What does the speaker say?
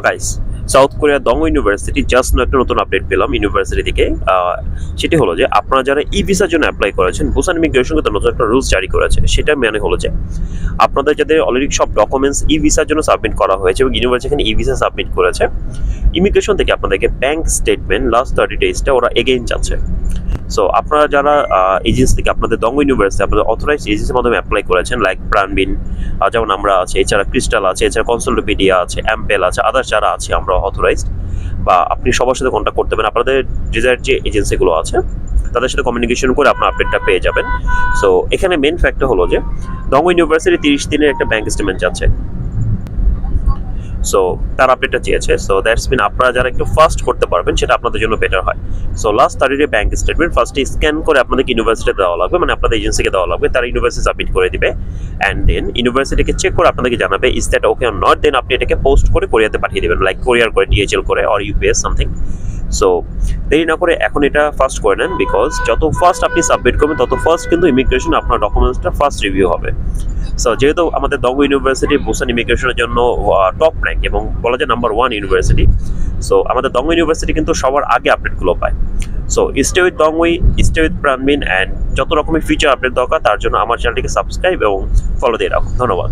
Guys, south কোরিয়ার দং university just একটা নতুন আপডেট পেলাম ইউনিভার্সিটি থেকে। সেটি হলো যে আপনারা যারা ই ভিসার জন্য অ্যাপ্লাই করেছেন, বুসান ইমিগ্রেশন কিন্তু নতুন একটা রুলস জারি করেছে। সেটা মানে হলো যে আপনাদের যাদের অলরেডি সব ডকুমেন্টস ই ভিসার জন্য সাবমিট করা হয়েছে এবং ইউনিভার্সিটি এখানে ই ভিসা সাবমিট করেছে, ইমিগ্রেশন থেকে আপনাদেরকে ব্যাংক স্টেটমেন্ট লাস্ট 30 ডেজটা ওরা এগেইন চাচ্ছে। সো আপনারা যারা এজেন্সি থেকে আপনাদের দং ইউনিভার্সিটি আপনাদের অথরাইজড এজেন্সির মাধ্যমে অ্যাপ্লাই করেছেন, লাইক প্রাণবিন, যেমন আমরা আছে, এছাড়া ক্রিস্টাল আছে, এছাড়া কনসালটোপিডিয়া আছে, অ্যাম্পেল আছে, আদার্স যারা আছে আমরা অথরাইজড, বা আপনি সবার সাথে কন্ট্যাক্ট করতে পারেন। আপনাদের ডিজায়ার যে এজেন্সিগুলো আছে তাদের সাথে কমিউনিকেশন করে আপনার আপডেটটা পেয়ে যাবেন। সো এখানে মেন ফ্যাক্টর হলো যে দং ইউনিভার্সিটি 30 দিনের একটা ব্যাংক স্টেটমেন্ট যাচ্ছে। সো তার আপডেটটা চেয়েছে। সো দ্যাটস মিন আপনারা যারা একটু ফাস্ট করতে পারবেন সেটা আপনাদের জন্য বেটার হয়। So last 30 day bank statement ফার্স্টে স্ক্যান করে আপনাদেরকে ইউনিভার্সিটিতে দেওয়া লাগবে, মানে আপনাদের এজেন্সিকে দেওয়া লাগবে, তারা ইউনিভার্সিটি সাবমিট করে দিবে। অ্যান্ড দেন ইউনিভার্সিটিকে চেক করে আপনাদেরকে জানাবে is that okay or not, then আপনি এটাকে পোস্ট করে কোরিয়াতে পাঠিয়ে দেবেন, লাইক কোরিয়ার করে, ডিএচএল করে, অর ইউপিএস সামথিং। সো দেরি না করে এখন এটা ফাস্ট করে নেন, বিকজ যত ফাস্ট আপনি সাবমিট করবেন তত ফাস্ট কিন্তু ইমিগ্রেশন আপনার ডকুমেন্টসটা ফার্স্ট রিভিউ হবে। সো যেহেতু আমাদের দং ইউনিভার্সিটি বুসান ইমিগ্রেশনের জন্য টপ র্যাঙ্ক এবং বলা যায় নাম্বার 1 ইউনিভার্সিটি, সো আমাদের দং ইউনিভার্সিটি কিন্তু সবার আগে আপডেটগুলো পায়। সো স্টে উইথ দংউই, স্টে উইথ প্রাণবিন, অ্যান্ড যত রকমের ফিচার আপডেট দরকার তার জন্য আমার চ্যানেলটিকে সাবস্ক্রাইব এবং ফলো দিয়ে রাখুন। ধন্যবাদ।